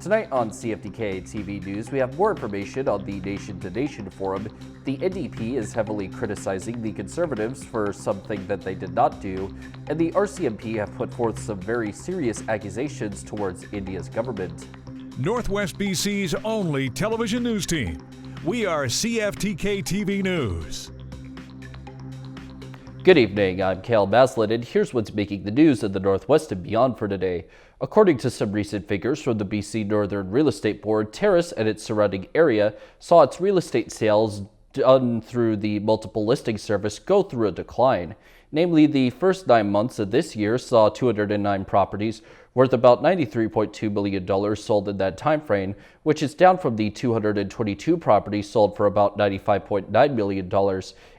Tonight on CFTK-TV News, we have more information on the Nation to Nation Forum. The NDP is heavily criticizing the Conservatives for something that they did not do, and the RCMP have put forth some very serious accusations towards India's government. Northwest BC's only television news team. We are CFTK-TV News. Good evening, I'm Cale Maslin, and here's what's making the news in the Northwest and beyond for today. According to some recent figures from the BC Northern Real Estate Board, Terrace and its surrounding area saw its real estate sales done through the multiple listing service go through a decline. Namely, the first 9 months of this year saw 209 properties worth about $93.2 million sold in that time frame, which is down from the 222 properties sold for about $95.9 million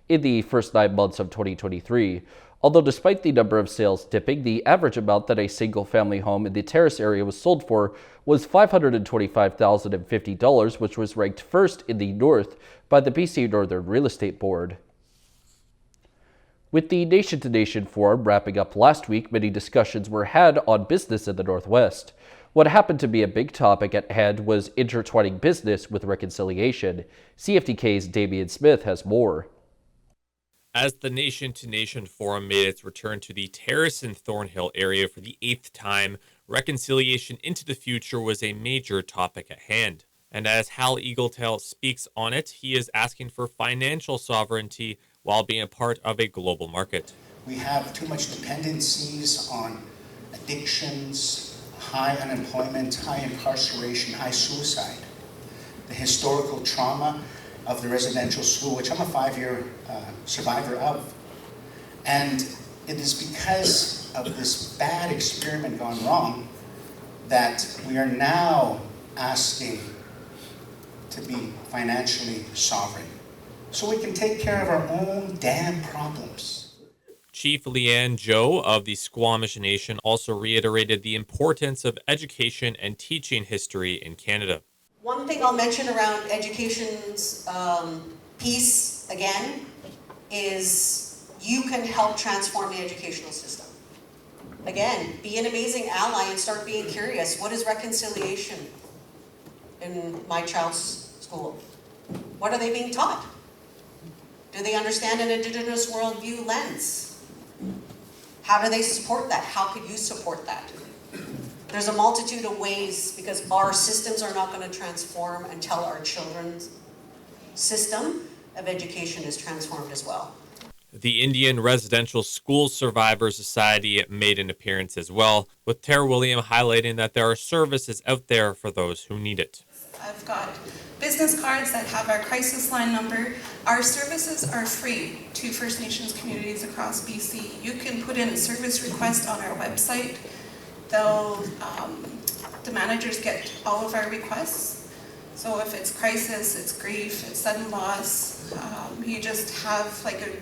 in the first 9 months of 2023. Although despite the number of sales dipping, the average amount that a single-family home in the Terrace area was sold for was $525,050, which was ranked first in the North by the BC Northern Real Estate Board. With the Nation to Nation Forum wrapping up last week, many discussions were had on business in the Northwest. What happened to be a big topic at hand was intertwining business with reconciliation. CFTK's Damian Smith has more. As the Nation to Nation Forum made its return to the Terrace and Thornhill area for the 8th time, reconciliation into the future was a major topic at hand. And as Hal Eagletail speaks on it, he is asking for financial sovereignty while being a part of a global market. We have too much dependencies on addictions, high unemployment, high incarceration, high suicide. The historical trauma of the residential school, which I'm a 5-year survivor of. And it is because of this bad experiment gone wrong that we are now asking to be financially sovereign, so we can take care of our own damn problems. Chief Leanne Joe of the Squamish Nation also reiterated the importance of education and teaching history in Canada. One thing I'll mention around education's piece, again, is you can help transform the educational system. Again, be an amazing ally and start being curious. What is reconciliation in my child's school? What are they being taught? Do they understand an Indigenous worldview lens? How do they support that? How could you support that? There's a multitude of ways, because our systems are not going to transform until our children's system of education is transformed as well. The Indian Residential School Survivors Society made an appearance as well, with Tara William highlighting that there are services out there for those who need it. I've got business cards that have our crisis line number. Our services are free to First Nations communities across BC. You can put in a service request on our website. The managers get all of our requests. So if it's crisis, it's grief, it's sudden loss, you just have like a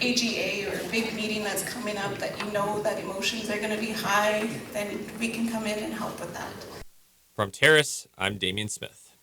AGA or a big meeting that's coming up that you know that emotions are going to be high, then we can come in and help with that. From Terrace, I'm Damian Smith.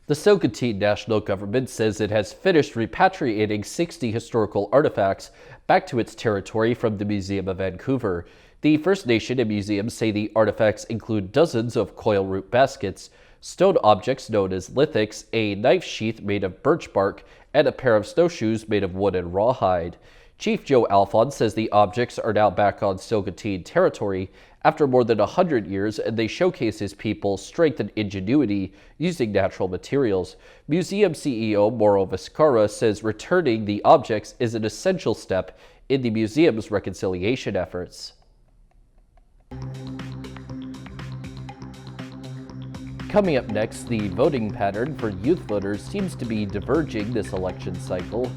The Saugatuck National Government says it has finished repatriating 60 historical artifacts back to its territory from the Museum of Vancouver. The First Nation and museums say the artifacts include dozens of coil root baskets, stone objects known as lithics, a knife sheath made of birch bark, and a pair of snowshoes made of wood and rawhide. Chief Joe Alphonse says the objects are now back on Saugatuck territory after more than 100 years, and they showcase his people's strength and ingenuity using natural materials. Museum CEO Mauro Viscara says returning the objects is an essential step in the museum's reconciliation efforts. Coming up next, the voting pattern for youth voters seems to be diverging this election cycle.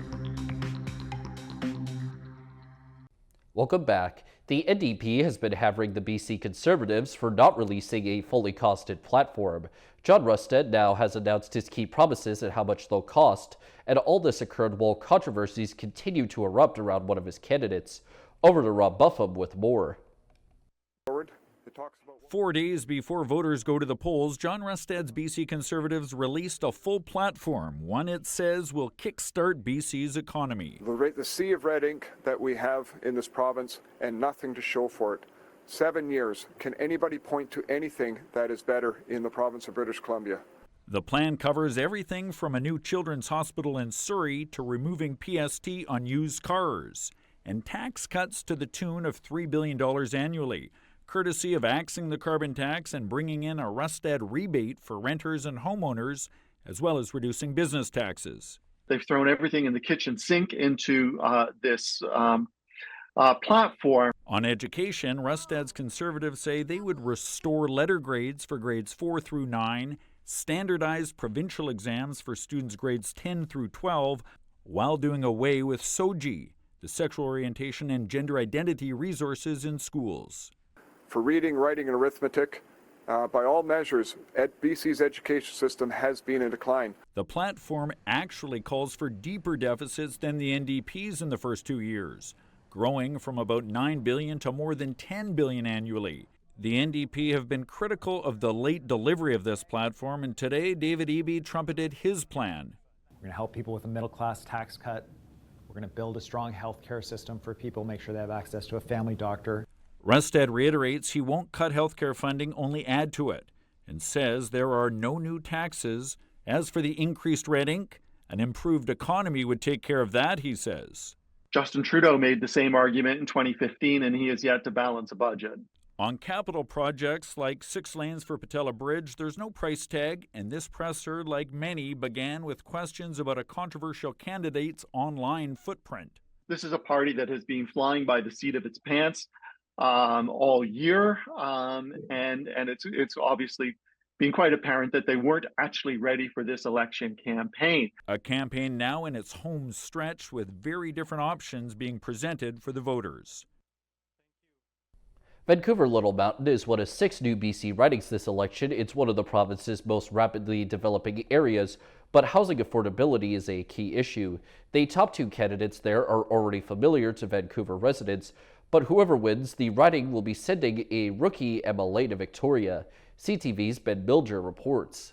Welcome back. The NDP has been hammering the BC Conservatives for not releasing a fully costed platform. John Rustad now has announced his key promises and how much they'll cost, and all this occurred while controversies continue to erupt around one of his candidates. Over to Rob Buffum with more. 4 days before voters go to the polls, John Rustad's BC Conservatives released a full platform, one it says will kickstart BC's economy. The sea of red ink that we have in this province and nothing to show for it 7 years. Can anybody point to anything that is better in the province of British Columbia? The plan covers everything from a new children's hospital in Surrey to removing PST on used cars, and tax cuts to the tune of $3 billion annually, courtesy of axing the carbon tax and bringing in a Rustad rebate for renters and homeowners, as well as reducing business taxes. They've thrown everything in the kitchen sink into this platform. On education, Rustad's Conservatives say they would restore letter grades for grades 4 through 9, standardize provincial exams for students grades 10 through 12, while doing away with SOGI, the sexual orientation and gender identity resources in schools. For reading, writing, and arithmetic, by all measures, BC's education system has been in decline. The platform actually calls for deeper deficits than the NDP's in the first 2 years, growing from about $9 billion to more than $10 billion annually. The NDP have been critical of the late delivery of this platform, and today David Eby trumpeted his plan. We're going to help people with a middle-class tax cut. We're going to build a strong health care system for people, make sure they have access to a family doctor. Rustad reiterates he won't cut health care funding, only add to it, and says there are no new taxes. As for the increased red ink, an improved economy would take care of that, he says. Justin Trudeau made the same argument in 2015, and he has yet to balance a budget. On capital projects like 6 lanes for Patella Bridge, there's no price tag, and this presser, like many, began with questions about a controversial candidate's online footprint. This is a party that has been flying by the seat of its pants all year, and it's obviously been quite apparent that they weren't actually ready for this election campaign. A campaign now in its home stretch with very different options being presented for the voters. Vancouver Little Mountain is one of 6 new BC ridings this election. It's one of the province's most rapidly developing areas, but housing affordability is a key issue. The top 2 candidates there are already familiar to Vancouver residents, but whoever wins, the riding will be sending a rookie MLA to Victoria. CTV's Ben Bilger reports.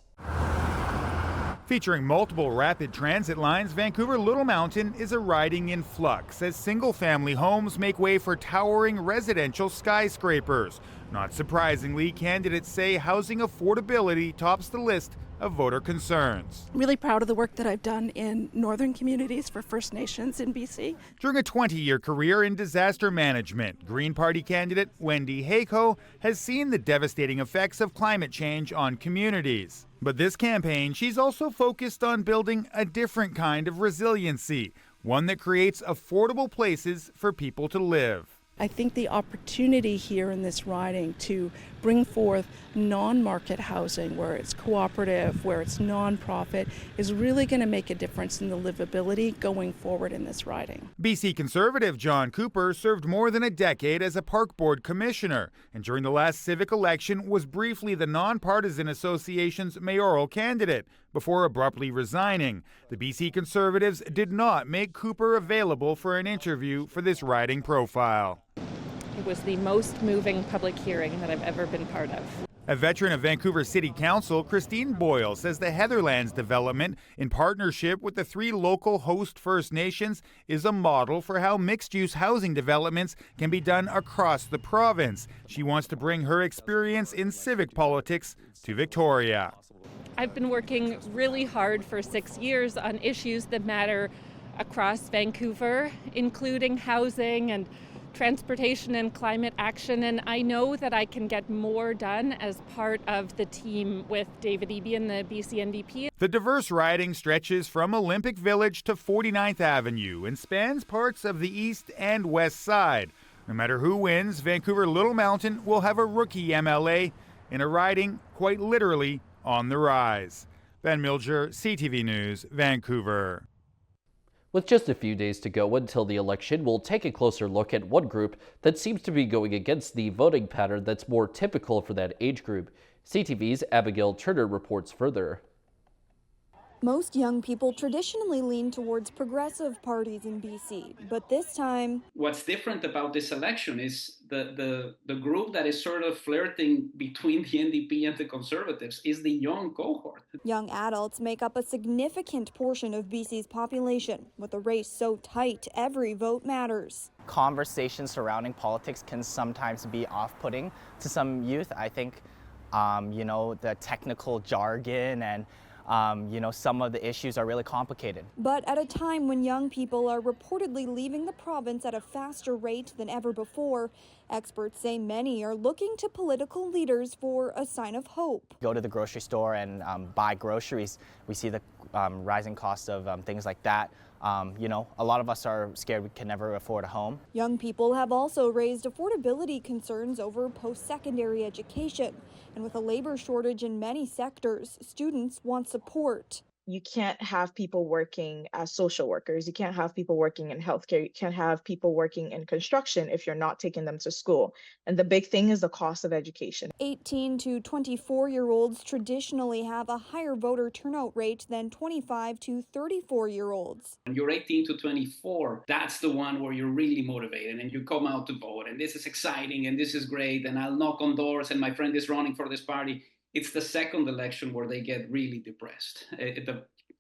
Featuring multiple rapid transit lines, Vancouver Little Mountain is a riding in flux as single-family homes make way for towering residential skyscrapers. Not surprisingly, candidates say housing affordability tops the list of voter concerns. Really proud of the work that I've done in northern communities for First Nations in BC. During a 20-year career in disaster management, Green Party candidate Wendy Hayco has seen the devastating effects of climate change on communities. But this campaign, she's also focused on building a different kind of resiliency, one that creates affordable places for people to live. I think the opportunity here in this riding to bring forth non-market housing where it's cooperative, where it's non-profit, is really going to make a difference in the livability going forward in this riding. BC Conservative John Cooper served more than a decade as a park board commissioner, and during the last civic election was briefly the nonpartisan association's mayoral candidate before abruptly resigning. The BC Conservatives did not make Cooper available for an interview for this riding profile. It was the most moving public hearing that I've ever been part of. A veteran of Vancouver City Council, Christine Boyle, says the Heatherlands development, in partnership with the 3 local host First Nations, is a model for how mixed-use housing developments can be done across the province. She wants to bring her experience in civic politics to Victoria. I've been working really hard for 6 years on issues that matter across Vancouver, including housing and transportation and climate action, and I know that I can get more done as part of the team with David Eby and the BC NDP. The diverse riding stretches from Olympic Village to 49th Avenue and spans parts of the east and west side. No matter who wins, Vancouver Little Mountain will have a rookie MLA in a riding quite literally on the rise. Ben Milger, CTV News, Vancouver. With just a few days to go until the election, we'll take a closer look at one group that seems to be going against the voting pattern that's more typical for that age group. CTV's Abigail Turner reports further. Most young people traditionally lean towards progressive parties in BC, but this time... What's different about this election is the group that is sort of flirting between the NDP and the Conservatives is the young cohort. Young adults make up a significant portion of BC's population. With a race so tight, every vote matters. Conversations surrounding politics can sometimes be off-putting to some youth. I think, the technical jargon and some of the issues are really complicated. But at a time when young people are reportedly leaving the province at a faster rate than ever before, experts say many are looking to political leaders for a sign of hope. Go to the grocery store and buy groceries. We see the rising cost of things like that. A lot of us are scared we can never afford a home. Young people have also raised affordability concerns over post-secondary education. And with a labor shortage in many sectors, students want support. You can't have people working as social workers. You can't have people working in healthcare. You can't have people working in construction if you're not taking them to school. And the big thing is the cost of education. 18 to 24-year-olds traditionally have a higher voter turnout rate than 25 to 34-year-olds. When you're 18 to 24, that's the one where you're really motivated and you come out to vote. And this is exciting and this is great. And I'll knock on doors and my friend is running for this party. It's the second election where they get really depressed.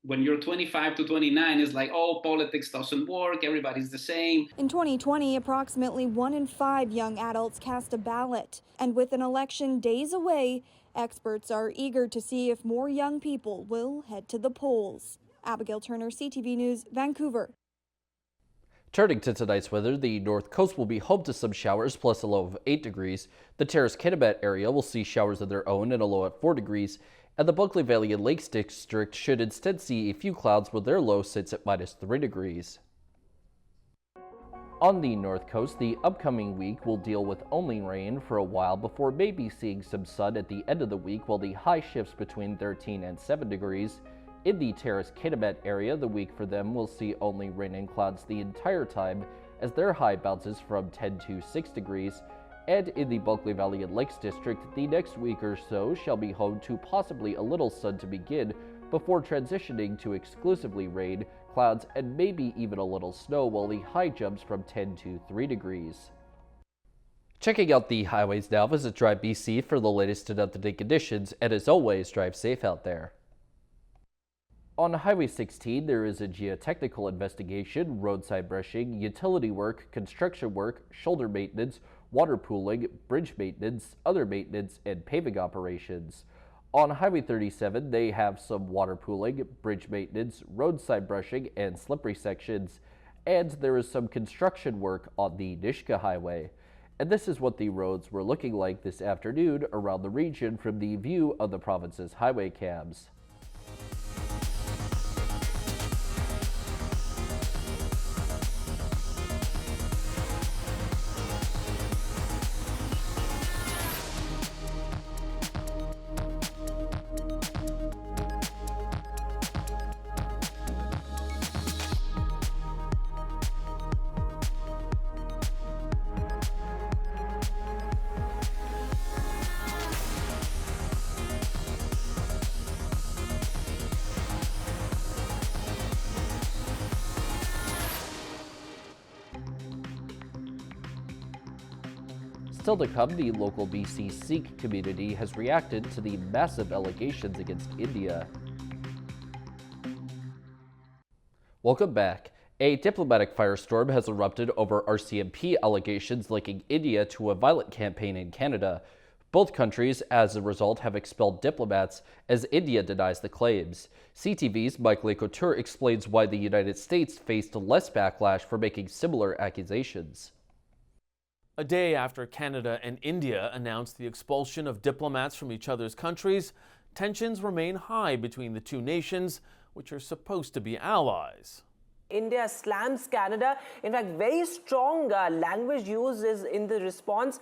When you're 25 to 29, it's like, oh, politics doesn't work, everybody's the same. In 2020, approximately 1 in 5 young adults cast a ballot. And with an election days away, experts are eager to see if more young people will head to the polls. Abigail Turner, CTV News, Vancouver. Turning to tonight's weather, the north coast will be home to some showers plus a low of 8 degrees. The Terrace-Kitimat area will see showers of their own and a low at 4 degrees. And the Bulkley Valley and Lakes District should instead see a few clouds where their low sits at -3 degrees. On the north coast, the upcoming week will deal with only rain for a while before maybe seeing some sun at the end of the week while the high shifts between 13 and 7 degrees. In the Terrace-Kitimat area, the week for them will see only rain and clouds the entire time as their high bounces from 10 to 6 degrees. And in the Bulkley Valley and Lakes District, the next week or so shall be home to possibly a little sun to begin before transitioning to exclusively rain, clouds, and maybe even a little snow while the high jumps from 10 to 3 degrees. Checking out the highways now, visit Drive BC for the latest and up-to-date conditions, and as always, drive safe out there. On Highway 16, there is a geotechnical investigation, roadside brushing, utility work, construction work, shoulder maintenance, water pooling, bridge maintenance, other maintenance, and paving operations. On Highway 37, they have some water pooling, bridge maintenance, roadside brushing, and slippery sections. And there is some construction work on the Nishka Highway. And this is what the roads were looking like this afternoon around the region from the view of the province's highway cams. Still to come, the local BC Sikh community has reacted to the massive allegations against India. Welcome back. A diplomatic firestorm has erupted over RCMP allegations linking India to a violent campaign in Canada. Both countries, as a result, have expelled diplomats as India denies the claims. CTV's Mike Lecoteur explains why the United States faced less backlash for making similar accusations. A day after Canada and India announced the expulsion of diplomats from each other's countries, tensions remain high between the two nations, which are supposed to be allies. India slams Canada. In fact, very strong language used is in the response.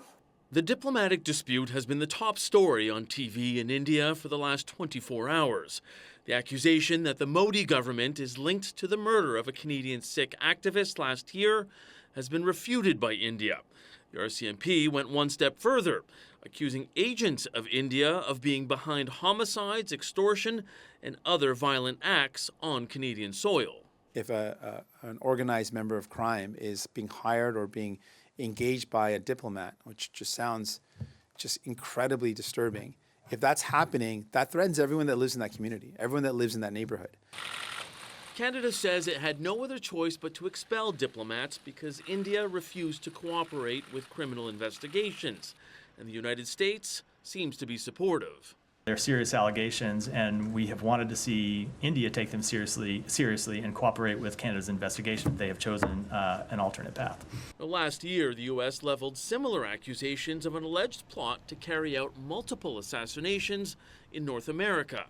The diplomatic dispute has been the top story on TV in India for the last 24 hours. The accusation that the Modi government is linked to the murder of a Canadian Sikh activist last year has been refuted by India. The RCMP went one step further, accusing agents of India of being behind homicides, extortion, and other violent acts on Canadian soil. If an organized member of crime is being hired or being engaged by a diplomat, which just sounds just incredibly disturbing, if that's happening, that threatens everyone that lives in that community, everyone that lives in that neighborhood. Canada says it had no other choice but to expel diplomats because India refused to cooperate with criminal investigations, and the United States seems to be supportive. They're serious allegations, and we have wanted to see India take them seriously and cooperate with Canada's investigation. They have chosen an alternate path. Last year, the U.S. leveled similar accusations of an alleged plot to carry out multiple assassinations in North America.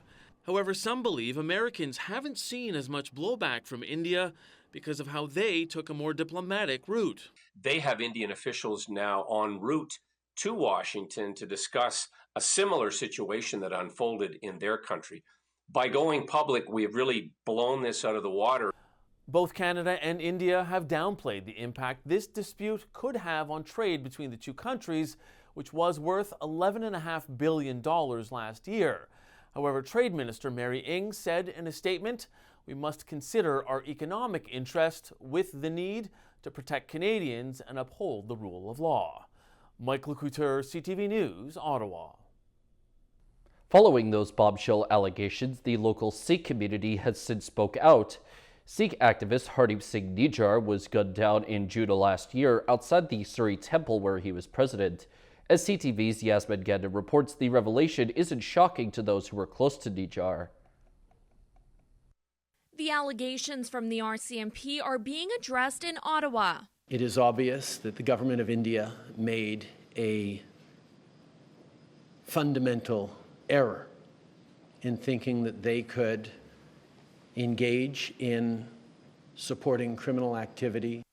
However, some believe Americans haven't seen as much blowback from India because of how they took a more diplomatic route. They have Indian officials now en route to Washington to discuss a similar situation that unfolded in their country. By going public, we have really blown this out of the water. Both Canada and India have downplayed the impact this dispute could have on trade between the two countries, which was worth $11.5 billion last year. However, Trade Minister Mary Ng said in a statement, "We must consider our economic interest with the need to protect Canadians and uphold the rule of law." Mike Lecouteur, CTV News, Ottawa. Following those bombshell allegations, the local Sikh community has since spoke out. Sikh activist Hardeep Singh Nijjar was gunned down in June of last year outside the Surrey temple where he was president. As CTV's Yasmin Gandhi reports, the revelation isn't shocking to those who were close to Nijjar. The allegations from the RCMP are being addressed in Ottawa. It is obvious that the government of India made a fundamental error in thinking that they could engage in supporting criminal activity.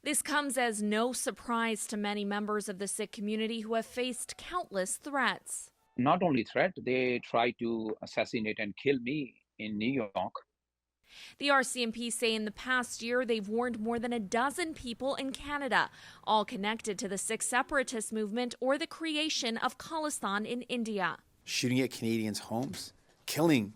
This comes as no surprise to many members of the Sikh community who have faced countless threats. Not only threat, they tried to assassinate and kill me in New York. The RCMP say in the past year they've warned more than a dozen people in Canada, all connected to the Sikh separatist movement or the creation of Khalistan in India. Shooting at Canadians' homes, killing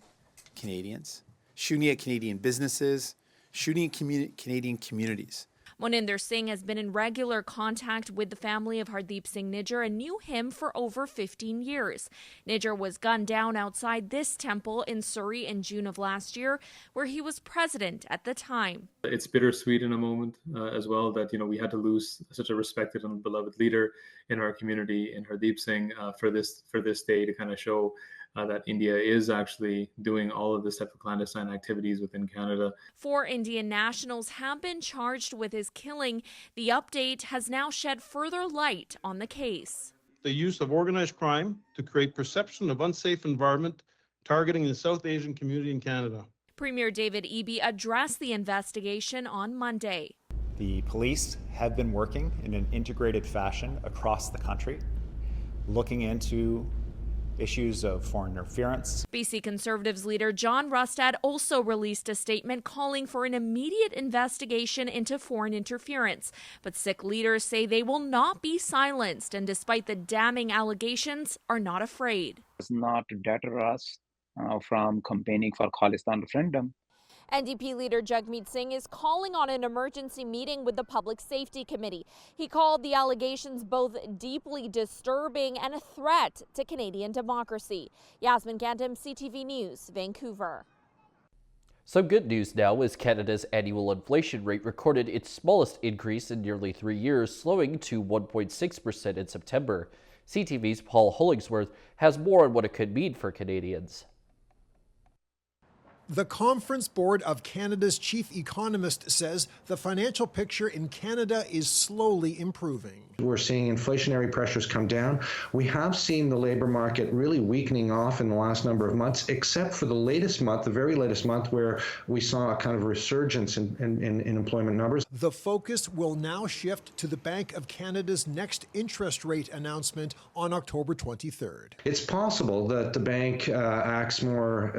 Canadians, shooting at Canadian businesses, shooting at Canadian communities. Moninder Singh has been in regular contact with the family of Hardeep Singh Nijjar and knew him for over 15 years. Nijjar was gunned down outside this temple in Surrey in June of last year, where he was president at the time. It's bittersweet in a moment as well that, we had to lose such a respected and beloved leader in our community in Hardeep Singh for this day to kind of show that India is actually doing all of this type of clandestine activities within Canada. 4 Indian nationals have been charged with his killing. The update has now shed further light on the case. The use of organized crime to create perception of unsafe environment targeting the South Asian community in Canada. Premier David Eby addressed the investigation on Monday. The police have been working in an integrated fashion across the country, looking into issues of foreign interference. BC Conservatives leader John Rustad also released a statement calling for an immediate investigation into foreign interference. But Sikh leaders say they will not be silenced and despite the damning allegations are not afraid. It's not to deter us from campaigning for Khalistan referendum. NDP leader Jagmeet Singh is calling on an emergency meeting with the Public Safety Committee. He called the allegations both deeply disturbing and a threat to Canadian democracy. Yasmin Gandhi, CTV News, Vancouver. Some good news now as Canada's annual inflation rate recorded its smallest increase in nearly 3 years, slowing to 1.6% in September. CTV's Paul Hollingsworth has more on what it could mean for Canadians. The Conference Board of Canada's chief economist says the financial picture in Canada is slowly improving. We're seeing inflationary pressures come down. We have seen the labor market really weakening off in the last number of months, except for the latest month, the very latest month, where we saw a kind of resurgence in employment numbers. The focus will now shift to the Bank of Canada's next interest rate announcement on October 23rd. It's possible that the bank acts more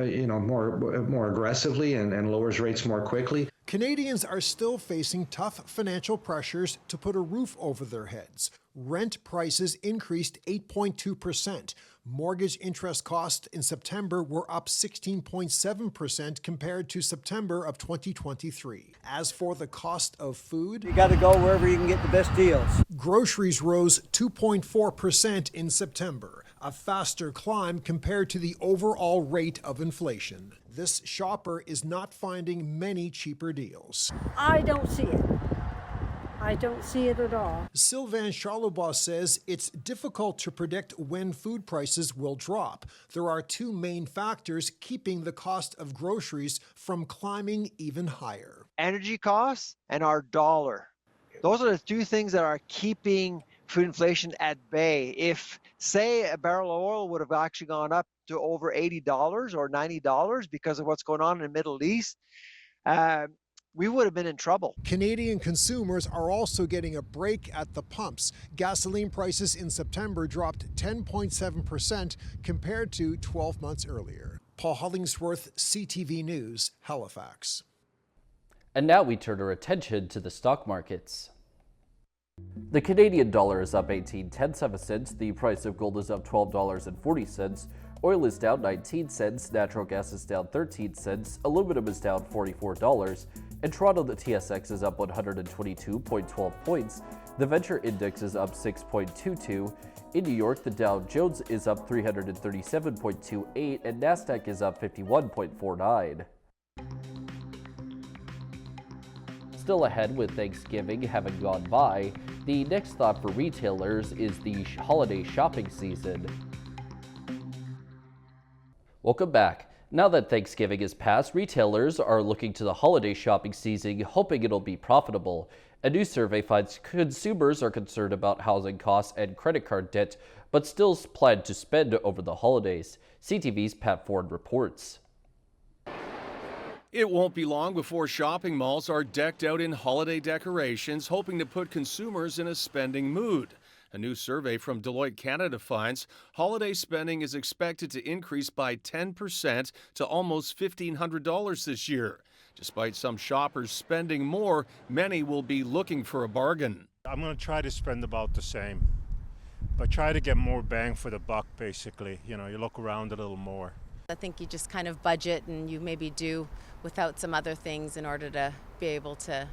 aggressively and lowers rates more quickly. Canadians are still facing tough financial pressures to put a roof over their heads. Rent prices increased 8.2%. Mortgage interest costs in September were up 16.7% compared to September of 2023. As for the cost of food, you got to go wherever you can get the best deals. Groceries rose 2.4% in September, a faster climb compared to the overall rate of inflation. This shopper is not finding many cheaper deals. I don't see it. I don't see it at all. Sylvain Charlebois says it's difficult to predict when food prices will drop. There are two main factors keeping the cost of groceries from climbing even higher. Energy costs and our dollar. Those are the two things that are keeping food inflation at bay. If, say, a barrel of oil would have actually gone up to over $80 or $90 because of what's going on in the Middle East, we would have been in trouble. Canadian consumers are also getting a break at the pumps. Gasoline prices in September dropped 10.7% compared to 12 months earlier. Paul Hollingsworth, CTV News, Halifax. And now we turn our attention to the stock markets. The Canadian dollar is up 18.10 cents. The price of gold is up $12.40. Oil is down 19 cents. Natural gas is down 13 cents. Aluminum is down $44. In Toronto, the TSX is up 122.12 points. The Venture Index is up 6.22. In New York, the Dow Jones is up 337.28, and Nasdaq is up 51.49. Still ahead with Thanksgiving having gone by, the next thought for retailers is the holiday shopping season. Welcome back. Now that Thanksgiving is past, retailers are looking to the holiday shopping season, hoping it'll be profitable. A new survey finds consumers are concerned about housing costs and credit card debt, but still plan to spend over the holidays. CTV's Pat Ford reports. It won't be long before shopping malls are decked out in holiday decorations, hoping to put consumers in a spending mood. A new survey from Deloitte Canada finds holiday spending is expected to increase by 10% to almost $1,500 this year. Despite some shoppers spending more, many will be looking for a bargain. I'm going to try to spend about the same, but try to get more bang for the buck, basically. You know, you look around a little more. I think you just kind of budget and you maybe do without some other things in order to be able to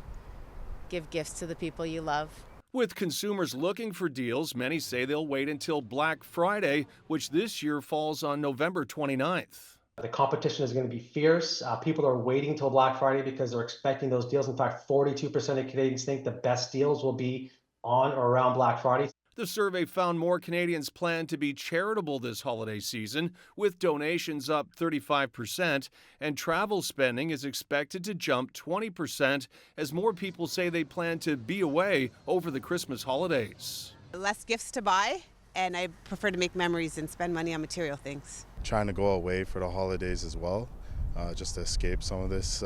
give gifts to the people you love. With consumers looking for deals, many say they'll wait until Black Friday, which this year falls on November 29th. The competition is going to be fierce. People are waiting till Black Friday because they're expecting those deals. In fact, 42% of Canadians think the best deals will be on or around Black Friday. The survey found more Canadians plan to be charitable this holiday season, with donations up 35%, and travel spending is expected to jump 20% as more people say they plan to be away over the Christmas holidays. Less gifts to buy, and I prefer to make memories and spend money on material things. Trying to go away for the holidays as well, just to escape some of this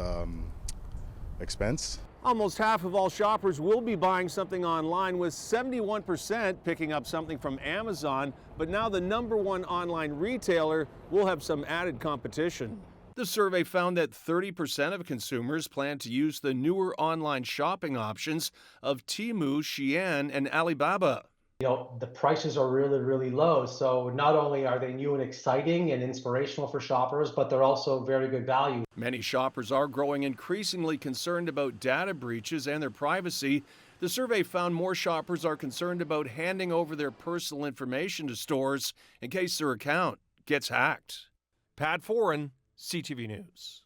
expense. Almost half of all shoppers will be buying something online, with 71% picking up something from Amazon, but now the #1 online retailer will have some added competition. The survey found that 30% of consumers plan to use the newer online shopping options of Temu, Shein, and Alibaba. You know, the prices are really, really low. So not only are they new and exciting and inspirational for shoppers, but they're also very good value. Many shoppers are growing increasingly concerned about data breaches and their privacy. The survey found more shoppers are concerned about handing over their personal information to stores in case their account gets hacked. Pat Foran, CTV News.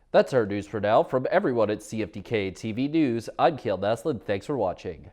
That's our news for now. From everyone at CFTK-TV News, I'm Cale Naslund. Thanks for watching.